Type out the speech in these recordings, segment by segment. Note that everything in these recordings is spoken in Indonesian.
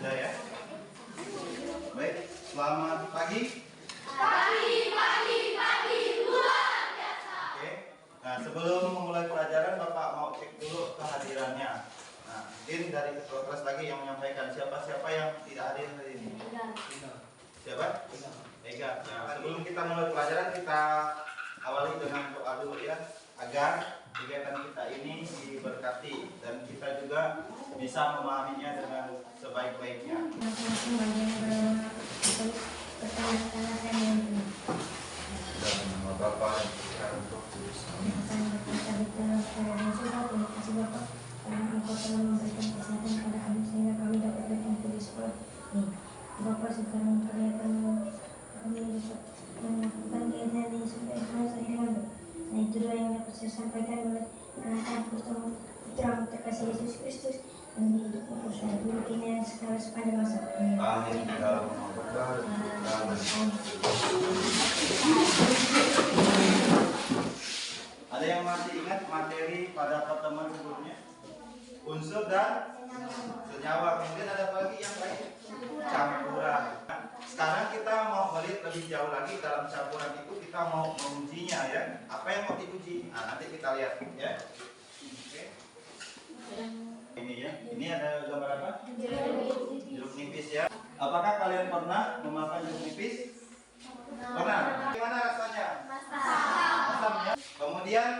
Sudah ya? Baik, selamat pagi. Pagi, luar biasa. Oke. Nah, sebelum memulai pelajaran, Bapak mau cek dulu kehadirannya. Nah, mungkin dari ketua kelas lagi yang menyampaikan siapa-siapa yang tidak hadir hari ini. Siapa? Ega. Nah, sebelum kita mulai pelajaran, kita awali dengan doa dulu ya, agar kegiatan kita ini diberkati dan kita juga bisa memahaminya dengan sebaik-baiknya. Nama Bapa dan Putra dan Roh Kudus. Engkau telah memberikan kesehatan pada kami sehingga kami dapat berkumpul di sekolah ini. Bapa sekarang kelihatan kami dapat melakukan kegiatan ini sampai hari dengan baik. Nah, itu doa yang dapat saya sampaikan oleh Tuhan Putra terkasih Yesus Kristus dan hidupnya bersama dulu kini dan sekarang sepanjang masa. Amin. Dalam nama Bapa dan Putra dan Roh Kudus. Ada yang masih ingat materi pada pertemuan sebelumnya? Unsur dan senyawa. Kemudian ada apa lagi yang lain? Campuran. Sekarang kita mau melihat lebih jauh lagi dalam campuran itu, kita mau mengujinya ya. Apa yang mau diuji? Nah, nanti kita lihat ya. Oke. Ini ya. Ini ada gambar apa? Jeruk nipis ya. Apakah kalian pernah memakan jeruk nipis? Pernah. Gimana rasanya? Asam ya. Kemudian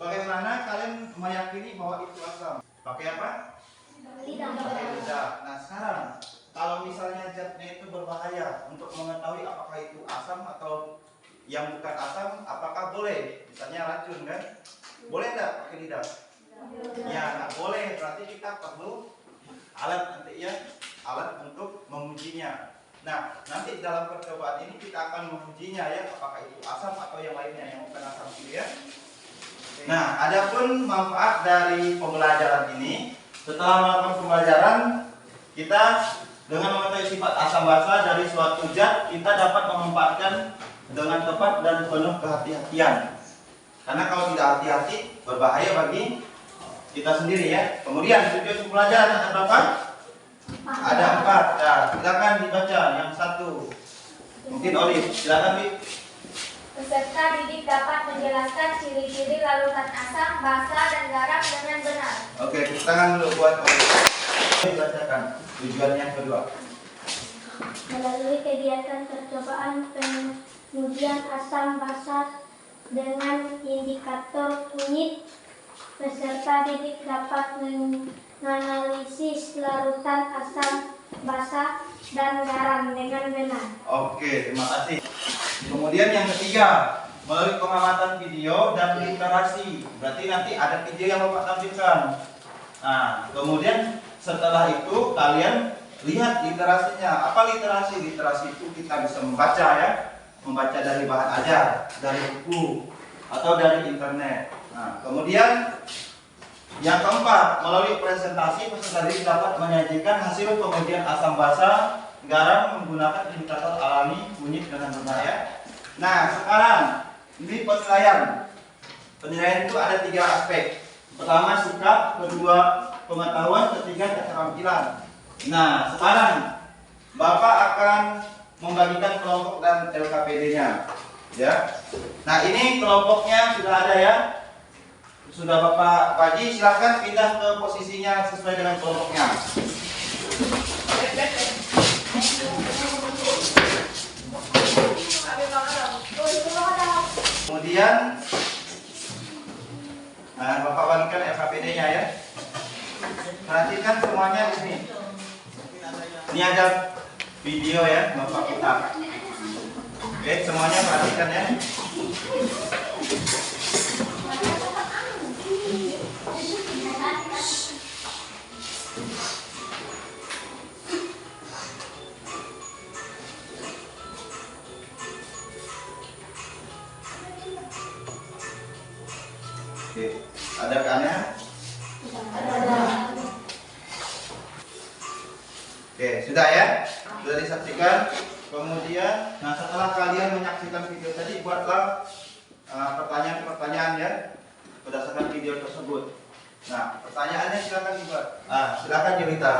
bagaimana kalian meyakini bahwa itu asam? Pakai apa? Pakai lidah. Nah, sekarang kalau misalnya zatnya itu berbahaya, untuk mengetahui apakah itu asam atau yang bukan asam, apakah boleh? Misalnya racun kan? Boleh nggak pakai lidah? Ya, nggak boleh. Berarti kita perlu alat nanti ya, alat untuk mengujinya. Nah, nanti dalam percobaan ini kita akan mengujinya ya, apakah itu asam atau yang lainnya yang bukan asam itu ya. Nah, adapun manfaat dari pembelajaran ini, setelah melakukan pembelajaran, kita dengan mengetahui sifat asam basa dari suatu zat, kita dapat memanfaatkan dengan tepat dan penuh kehati-hatian. Karena kalau tidak hati-hati, berbahaya bagi kita sendiri ya. Kemudian tujuan pembelajaran ada berapa? Ada 4. Nah, silakan dibaca yang 1. Mungkin Olive, silakan Bi. Peserta didik dapat menjelaskan ciri-ciri larutan asam, basa, dan garam dengan benar. Oke, tepuk tangan dulu buat Olive. Dibacakan tujuan yang kedua. Melalui kegiatan percobaan pengujian asam basa dengan indikator kunyit, peserta didik dapat menganalisis larutan asam basa dan garam dengan benar. Oke, terima kasih. Kemudian yang ketiga, melalui pengamatan video dan literasi. Berarti nanti ada video yang Bapak tampilkan. Nah, kemudian setelah itu kalian lihat literasinya. Apa literasi? Literasi itu kita bisa membaca ya. Membaca dari bahan ajar, dari buku, atau dari internet. Nah, kemudian yang keempat, melalui presentasi peserta didik dapat menyajikan hasil pengujian asam basa garam menggunakan indikator alami kunyit dengan benar ya. Nah, sekarang ini penilaian. Penilaian itu ada 3 aspek. Pertama sikap, kedua pengetahuan, ketiga keterampilan. Nah, sekarang Bapak akan membagikan kelompok dan LKPD-nya ya. Nah, ini kelompoknya sudah ada ya. Sudah Bapak bagi, silakan pindah ke posisinya sesuai dengan kelompoknya. Kemudian Bapak bagikan LKPD-nya ya. Perhatikan semuanya di sini. Ini ada video ya, Bapak putar. Oke, semuanya perhatikan ya. Oke, ada rekannya? Ada. Oke, sudah ya? Sudah disaksikan. Kemudian, nah setelah kalian menyaksikan video tadi, buatlah pertanyaan-pertanyaan ya berdasarkan video tersebut. Nah, pertanyaannya silakan dibuat. Silakan Jelita.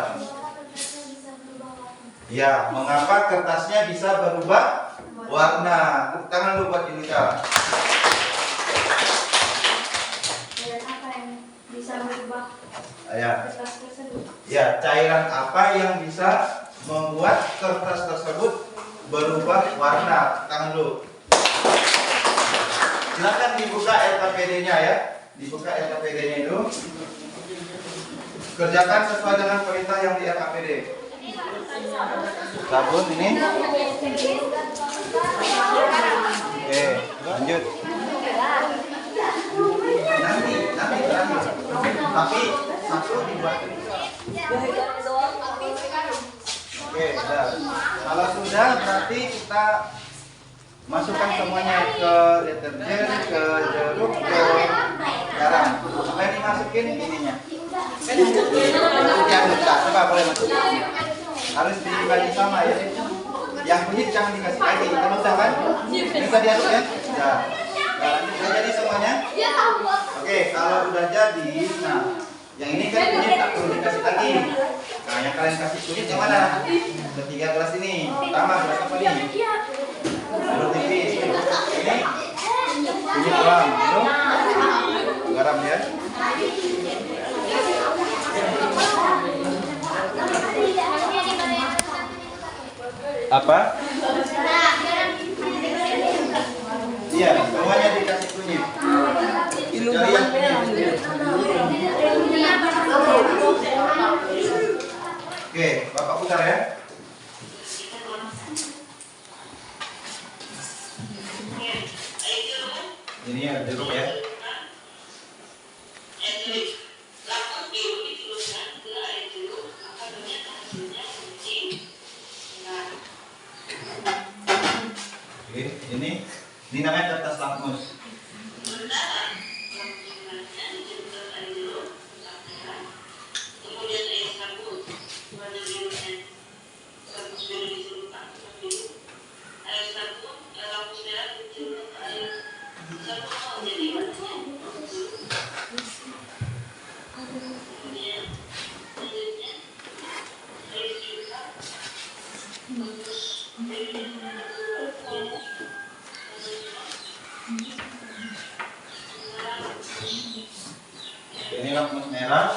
Ya, mengapa kertasnya bisa berubah warna? Tepuk tangan dulu buat Yunita. Dan apa yang bisa merubah Ya. kertas tersebut? Ya, cairan apa yang bisa membuat kertas tersebut berubah warna? Tangan dulu. Silakan dibuka LKPD-nya ya. Dibuka LKPD-nya itu. Kerjakan sesuai dengan perintah yang di LKPD. Sabun ini. Oke, lanjut. Nanti terakhir. Tapi satu dibuat. Oke, sudah. Kalau sudah berarti kita masukkan semuanya ke deterjen, ke jeruk, ke garam. Apa yang dimasukin ininya? Yang besar. Coba boleh masukin. Harus dibagi sama ya. Yang kunyit jangan dikasih lagi. Kalau udah kan? Bisa diaduk ya? Ya. Nah, sudah jadi semuanya? Oke, kalau udah jadi, nah yang ini kan kunyit tak perlu dikasih lagi. Nah, yang kalian kasih kunyit yang mana? Ketiga gelas ini. Pertama gelas apa nih? Jeruk tipis. Ini kunyit doang. Lalu garam ya. Apa? Iya, semuanya dikasih kunyit. Cari yang kunyit. Oke, Bapak putar ya. Ini ya jeruk ya. Oke, ini namanya kertas lakmus. Ini lakmus merah.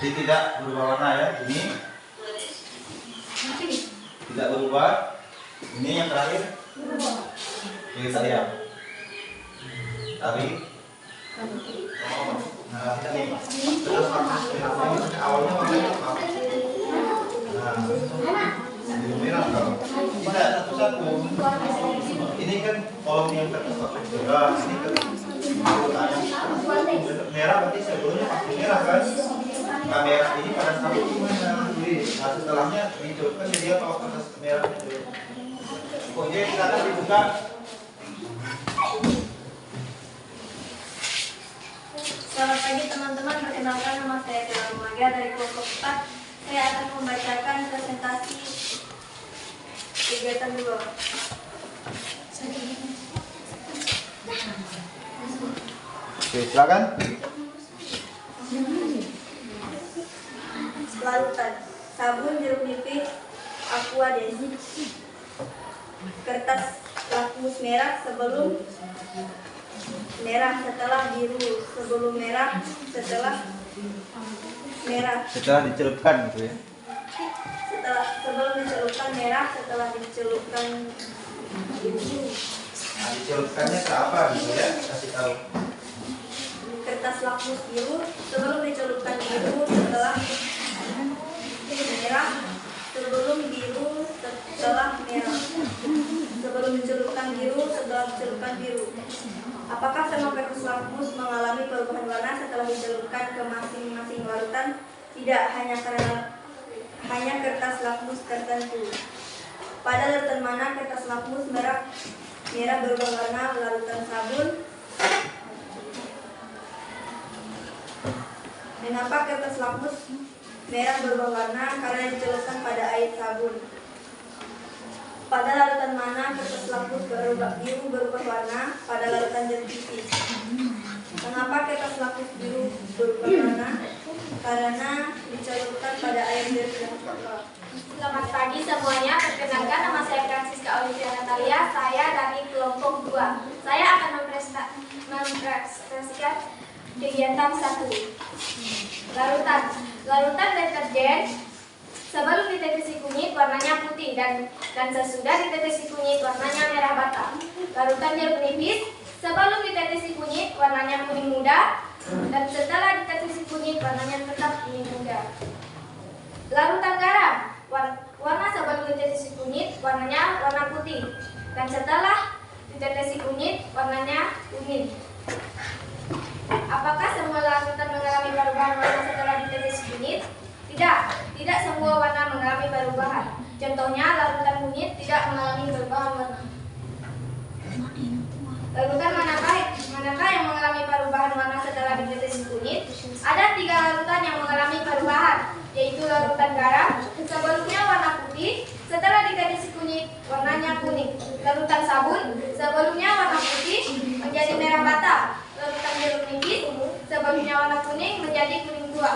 Jadi tidak berubah warna ya. Ini tidak berubah. Ini yang terakhir. Oke, saya tarik. Nah, ini terus lakmus merahnya awalnya warnanya apa? Nah, biru merah kalau tidak satu-satu. Ini kan kolom yang kertas lakmus merah. Ini kan merah berarti sebelumnya pasti merah kan? Nah, merah ini pada saat gimana? Nah, setelahnya dicoba jadi apa kertas merah itu? Pokoknya kita akan dibuka. Selamat pagi teman-teman, perkenalkan nama saya Tela Rumaga dari kelompok 4. Saya akan membacakan presentasi kegiatan dulu. Oke, silakan. Larutan sabun jeruk nipis Aquades, kertas lakmus merah sebelum merah setelah biru, sebelum merah setelah merah, Setelah dicelupkan gitu ya. setelah sebelum dicelupkan merah, setelah dicelupkan biru. Nah, dicelupkannya ke apa gitu ya? Kasih tahu. Kertas lakmus biru sebelum dicelupkan biru, setelah merah, sebelum biru, setelah merah, sebelum dicelupkan biru, setelah dicelupkan biru. Apakah semua kertas lakmus mengalami perubahan warna setelah dicelupkan ke masing-masing larutan? Tidak, hanya kertas lakmus tertentu. Pada larutan mana kertas lakmus merah berubah warna? Larutan sabun. Mengapa kertas lakmus merah berubah warna? Karena dicelupkan pada air sabun. Pada larutan mana kertas lakmus biru berubah warna? Pada larutan jeruk nipis. Mengapa kertas lakmus biru berubah warna? karena dicelupkan pada air jeruk yang kotor. Selamat pagi semuanya, perkenalkan nama saya Francisca Olivia Natalia, saya dari kelompok 2. Saya akan mempresentasikan kegiatan 1. Larutan deterjen sebelum ditetesi kunyit warnanya putih dan sesudah ditetesi kunyit warnanya merah bata. Larutan jeruk nipis sebelum ditetesi kunyit warnanya kuning muda dan setelah ditetesi kunyit warnanya tetap kuning muda. Larutan garam warna sebelum ditetesi kunyit warnanya warna putih dan setelah ditetesi kunyit warnanya kuning. Apakah semua larutan mengalami perubahan warna setelah ditetesi kunyit? Tidak semua warna mengalami perubahan. Contohnya larutan kunyit tidak mengalami perubahan warna. Larutan manakah yang mengalami perubahan warna setelah ditetesi kunyit? Ada 3 larutan yang mengalami perubahan, yaitu larutan garam sebelumnya warna putih, setelah ditetesi kunyit warnanya kuning. Larutan sabun sebelumnya warna putih menjadi merah bata. Larutan jeruk nipis sebelumnya warna kuning menjadi kuning tua.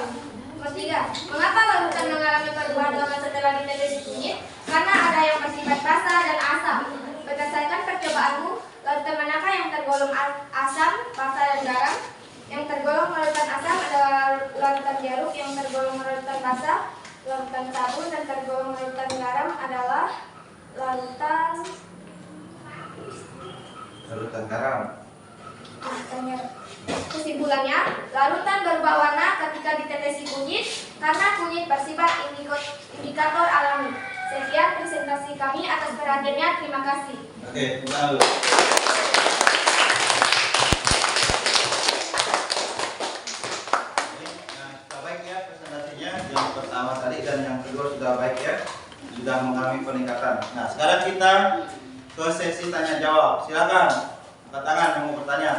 Nomor 3. Mengapa larutan mengalami perubahan warna setelah ditetesi kunyit? Karena ada yang bersifat basa dan asam. Berdasarkan percobaanmu, larutan manakah yang tergolong asam, basa, dan garam? Yang tergolong larutan asam adalah larutan jeruk, yang tergolong larutan basa, larutan sabun, dan tergolong larutan garam adalah larutan garam. Kesimpulannya, larutan berubah warna ketika ditetesi kunyit karena kunyit bersifat indikator alami. Sekian presentasi kami, atas perhatiannya. Terima kasih. Oke, lalu. Sudah baik ya presentasinya. Yang pertama tadi dan yang kedua sudah baik ya. Sudah mengalami peningkatan. Nah, sekarang kita ke sesi tanya jawab. Silakan. Angkat tangan yang mau bertanya.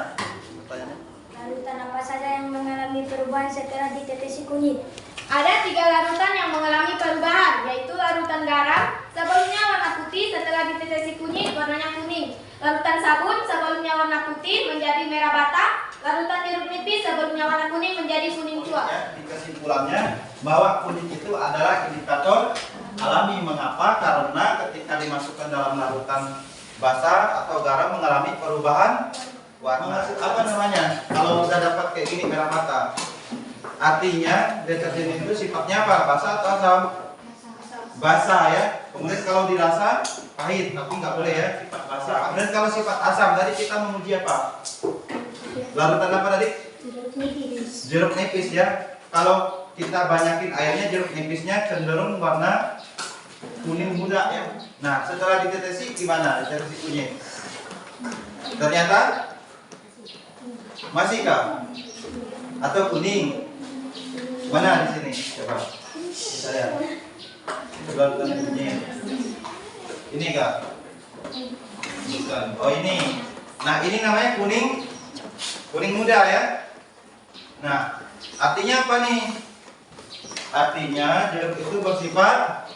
Pertanyaannya. Larutan apa saja yang mengalami perubahan setelah ditetesi kunyit? Ada 3 larutan yang mengalami perubahan, yaitu larutan garam sebelumnya warna putih, setelah ditetesi kunyit warnanya kuning. Larutan sabun sebelumnya warna putih menjadi merah bata. Larutan jeruk nipis sebelumnya warna kuning menjadi kuning tua. Ya, di kesimpulannya bahwa kunyit itu adalah indikator alami. Mengapa? Karena ketika dimasukkan dalam larutan basa atau garam mengalami perubahan warna. Apa namanya? Kalau udah dapat kayak gini merah bata, artinya deterjen itu sifatnya apa? Basa atau asam? Basa ya. Kemudian kalau dirasa pahit, tapi nggak boleh ya sifat basa. Kemudian kalau sifat asam, tadi kita menguji apa? Larutan apa tadi? Jeruk nipis ya. Kalau kita banyakin airnya, jeruk nipisnya cenderung warna kuning muda ya. Nah, setelah ditetesi gimana? Ditetesi kunyit. Ternyata masih kah? Atau kuning? Mana di sini? Coba kita lihat. Larutan kunyit. Ini kah? Bukan. Oh ini. Nah ini namanya kuning muda ya. Nah artinya apa nih? Artinya jeruk itu bersifat,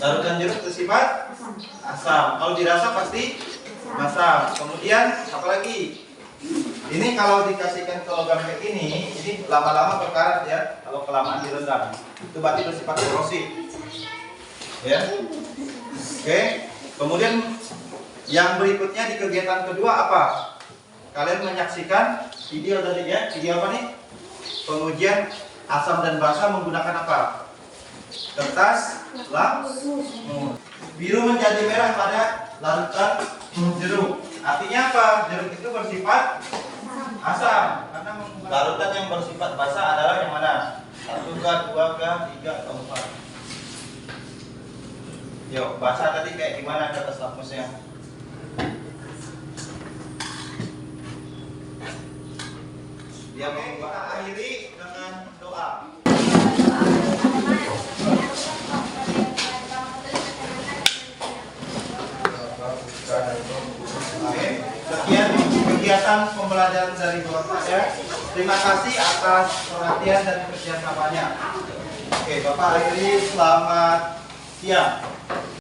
larutan jeruk bersifat asam. Kalau dirasa pasti asam. Kemudian apalagi? Ini kalau dikasihkan ke logam kayak ini lama-lama berkarat ya. Kalau kelamaan direndam, itu berarti bersifat korosif. Ya. Oke. Kemudian yang berikutnya di kegiatan kedua apa? Kalian menyaksikan video tadi ya. Video apa nih? Pengujian asam dan basa menggunakan apa? Kertas lampu. Biru menjadi merah pada larutan jeruk. Artinya apa? Jeruk itu bersifat asam. Karena larutan yang bersifat basa adalah yang mana? 1K, 2K, 3 atau 4. Yuk, basa tadi kayak gimana kertas lapusnya? Dia mau kita akhiri dengan doa. Oke, sekian kegiatan pembelajaran dari Bapak ya. Terima kasih atas perhatian dan kerjasamanya. Oke, Bapak akhiri, selamat siang.